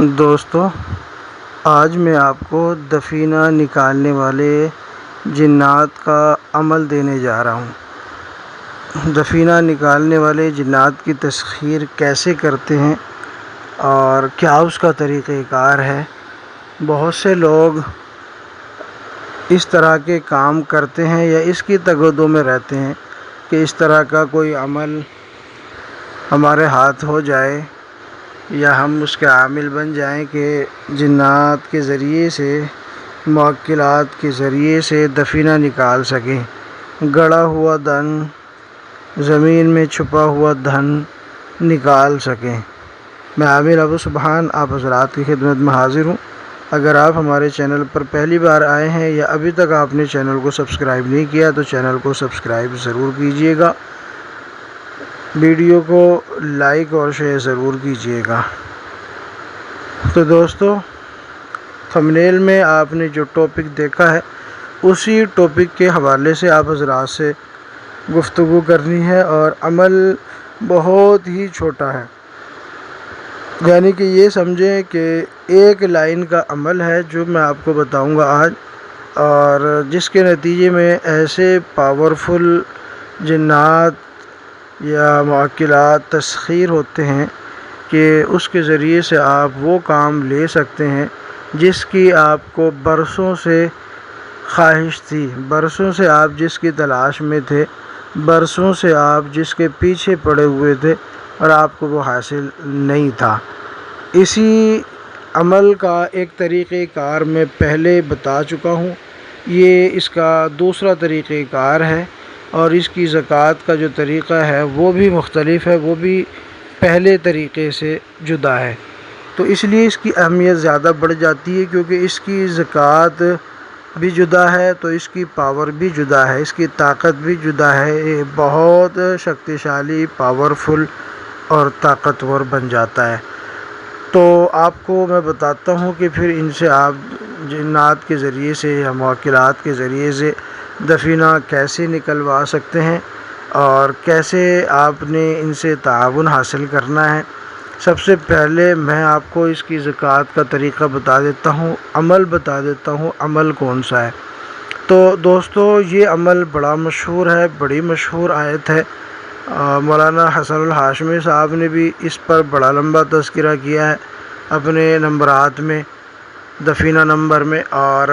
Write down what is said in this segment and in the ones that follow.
دوستو، آج میں آپ کو دفینہ نکالنے والے جنات کا عمل دینے جا رہا ہوں۔ دفینہ نکالنے والے جنات کی تسخیر کیسے کرتے ہیں اور کیا اس کا طریقہ کار ہے۔ بہت سے لوگ اس طرح کے کام کرتے ہیں یا اس کی تگودو میں رہتے ہیں کہ اس طرح کا کوئی عمل ہمارے ہاتھ ہو جائے یا ہم اس کے عامل بن جائیں کہ جنات کے ذریعے سے، موکلات کے ذریعے سے دفینہ نکال سکیں، گڑا ہوا دھن، زمین میں چھپا ہوا دھن نکال سکیں۔ میں عامل ابو سبحان آپ حضرات کی خدمت میں حاضر ہوں۔ اگر آپ ہمارے چینل پر پہلی بار آئے ہیں یا ابھی تک آپ نے چینل کو سبسکرائب نہیں کیا تو چینل کو سبسکرائب ضرور کیجیے گا، ویڈیو کو لائک اور شیئر ضرور کیجیے گا۔ تو دوستو، تھمبنیل میں آپ نے جو ٹاپک دیکھا ہے اسی ٹاپک کے حوالے سے آپ حضرات سے گفتگو کرنی ہے، اور عمل بہت ہی چھوٹا ہے، یعنی کہ یہ سمجھیں کہ ایک لائن کا عمل ہے جو میں آپ کو بتاؤں گا آج، اور جس کے نتیجے میں ایسے پاورفل جنات یا معقلات تسخیر ہوتے ہیں کہ اس کے ذریعے سے آپ وہ کام لے سکتے ہیں جس کی آپ کو برسوں سے خواہش تھی، برسوں سے آپ جس کی تلاش میں تھے، برسوں سے آپ جس کے پیچھے پڑے ہوئے تھے اور آپ کو وہ حاصل نہیں تھا۔ اسی عمل کا ایک طریقہ کار میں پہلے بتا چکا ہوں، یہ اس کا دوسرا طریقہ کار ہے، اور اس کی زکوٰۃ کا جو طریقہ ہے وہ بھی مختلف ہے، وہ بھی پہلے طریقے سے جدا ہے، تو اس لیے اس کی اہمیت زیادہ بڑھ جاتی ہے، کیونکہ اس کی زکوٰۃ بھی جدا ہے تو اس کی پاور بھی جدا ہے، اس کی طاقت بھی جدا ہے، یہ بہت شکتیشالی، پاورفل اور طاقتور بن جاتا ہے۔ تو آپ کو میں بتاتا ہوں کہ پھر ان سے آپ جنات کے ذریعے سے یا موکلات کے ذریعے سے دفینہ کیسے نکلوا سکتے ہیں اور کیسے آپ نے ان سے تعاون حاصل کرنا ہے۔ سب سے پہلے میں آپ کو اس کی زکوٰۃ کا طریقہ بتا دیتا ہوں، عمل بتا دیتا ہوں، عمل کون سا ہے۔ تو دوستو، یہ عمل بڑا مشہور ہے، بڑی مشہور آیت ہے، مولانا حسن الہاشمی صاحب نے بھی اس پر بڑا لمبا تذکرہ کیا ہے اپنے نمبرات میں، دفینہ نمبر میں، اور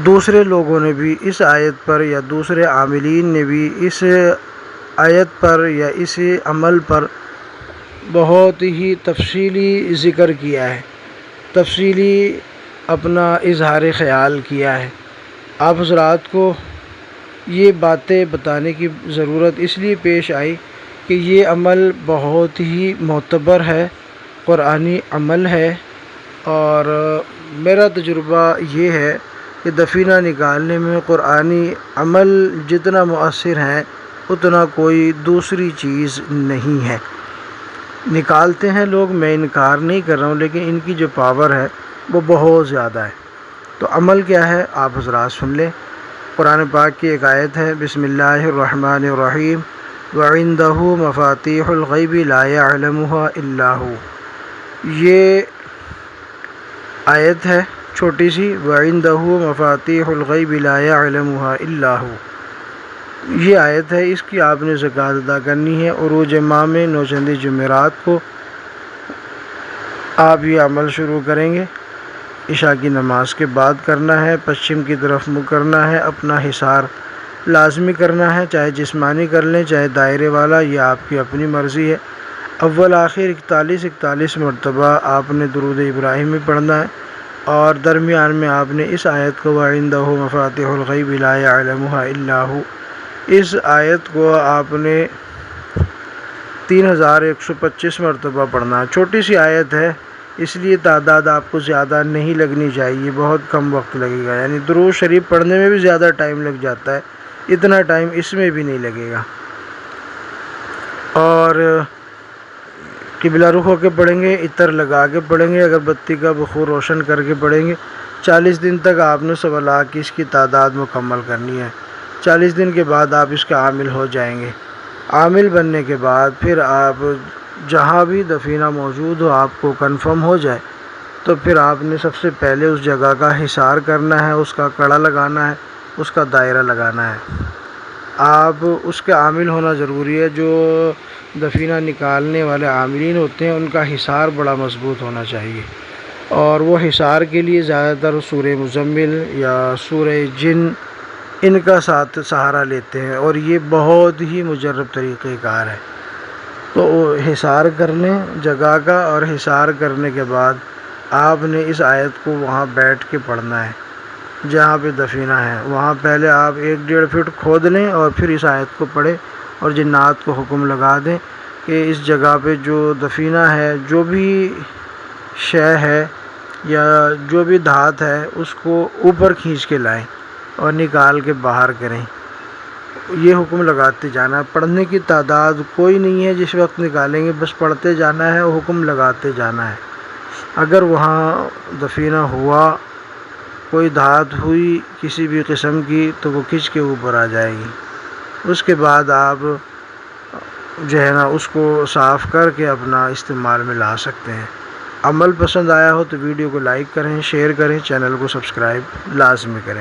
دوسرے لوگوں نے بھی اس آیت پر یا دوسرے عاملین نے بھی اس آیت پر یا اس عمل پر بہت ہی تفصیلی ذکر کیا ہے، تفصیلی اپنا اظہار خیال کیا ہے۔ آپ حضرات کو یہ باتیں بتانے کی ضرورت اس لیے پیش آئی کہ یہ عمل بہت ہی معتبر ہے، قرآنی عمل ہے، اور میرا تجربہ یہ ہے کہ دفینہ نکالنے میں قرآنی عمل جتنا مؤثر ہے اتنا کوئی دوسری چیز نہیں ہے۔ نکالتے ہیں لوگ، میں انکار نہیں کر رہا ہوں، لیکن ان کی جو پاور ہے وہ بہت زیادہ ہے۔ تو عمل کیا ہے آپ حضرات سن لیں۔ قرآن پاک کی ایک آیت ہے، بسم اللہ الرحمن الرحیم، وَعِندَهُ مَفَاتِيحُ الْغَيْبِ لَا يَعْلَمُهَا إِلَّا هُوَ۔ یہ آیت ہے چھوٹی سی، وَعِندَهُ مَفَاتِيحُ الْغَيْبِ لَا يَعْلَمُهَا إِلَّا هُوَ، یہ آیت ہے، اس کی آپ نے زکوٰۃ ادا کرنی ہے۔ عروج ماہ میں نوچندی جمعرات کو آپ یہ عمل شروع کریں گے، عشاء کی نماز کے بعد کرنا ہے، پشچم کی طرف منہ کرنا ہے، اپنا حصار لازمی کرنا ہے، چاہے جسمانی کر لیں چاہے دائرے والا، یہ آپ کی اپنی مرضی ہے۔ اول آخر 41 مرتبہ آپ نے درود ابراہیمی پڑھنا ہے، اور درمیان میں آپ نے اس آیت کو وَعِندَهُ مَفَاتِحُ الْغَيْبِ لَا يَعْلَمُهَا إِلَّا هُوَ، اس آیت کو آپ نے 3125 مرتبہ پڑھنا ہے۔ چھوٹی سی آیت ہے، اس لیے تعداد آپ کو زیادہ نہیں لگنی چاہیے، بہت کم وقت لگے گا، یعنی درود شریف پڑھنے میں بھی زیادہ ٹائم لگ جاتا ہے، اتنا ٹائم اس میں بھی نہیں لگے گا، اور قبلہ رخ ہو کے پڑھیں گے، عطر لگا کے پڑھیں گے، اگر بتی کا بخور روشن کر کے پڑھیں گے۔ 40 دن تک آپ نے 1.25 لاکھ کی اس کی تعداد مکمل کرنی ہے۔ 40 دن کے بعد آپ اس کے عامل ہو جائیں گے۔ عامل بننے کے بعد پھر آپ جہاں بھی دفینہ موجود ہو آپ کو کنفرم ہو جائے تو پھر آپ نے سب سے پہلے اس جگہ کا حصار کرنا ہے، اس کا کڑا لگانا ہے، اس کا دائرہ لگانا ہے۔ آپ اس کے عامل ہونا ضروری ہے، جو دفینہ نکالنے والے عاملین ہوتے ہیں ان کا حصار بڑا مضبوط ہونا چاہیے، اور وہ حصار کے لیے زیادہ تر سورہ مزمل یا سورہ جن ان کا سہارا لیتے ہیں، اور یہ بہت ہی مجرب طریقہ کار ہے۔ تو حصار کر لیں جگہ کا، اور حصار کرنے کے بعد آپ نے اس آیت کو وہاں بیٹھ کے پڑھنا ہے جہاں پہ دفینہ ہے۔ وہاں پہلے آپ 1-1.5 فٹ کھود لیں اور پھر اس آیت کو پڑھیں، اور جنات کو حکم لگا دیں کہ اس جگہ پہ جو دفینہ ہے، جو بھی شے ہے یا جو بھی دھات ہے، اس کو اوپر کھینچ کے لائیں اور نکال کے باہر کریں۔ یہ حکم لگاتے جانا ہے۔ پڑھنے کی تعداد کوئی نہیں ہے، جس وقت نکالیں گے بس پڑھتے جانا ہے اور حکم لگاتے جانا ہے۔ اگر وہاں دفینہ ہوا، کوئی دھات ہوئی کسی بھی قسم کی، تو وہ کھنچ کے اوپر آ جائے گی۔ اس کے بعد آپ جو ہے نا اس کو صاف کر کے اپنا استعمال میں لا سکتے ہیں۔ عمل پسند آیا ہو تو ویڈیو کو لائک کریں، شیئر کریں، چینل کو سبسکرائب لازمی کریں۔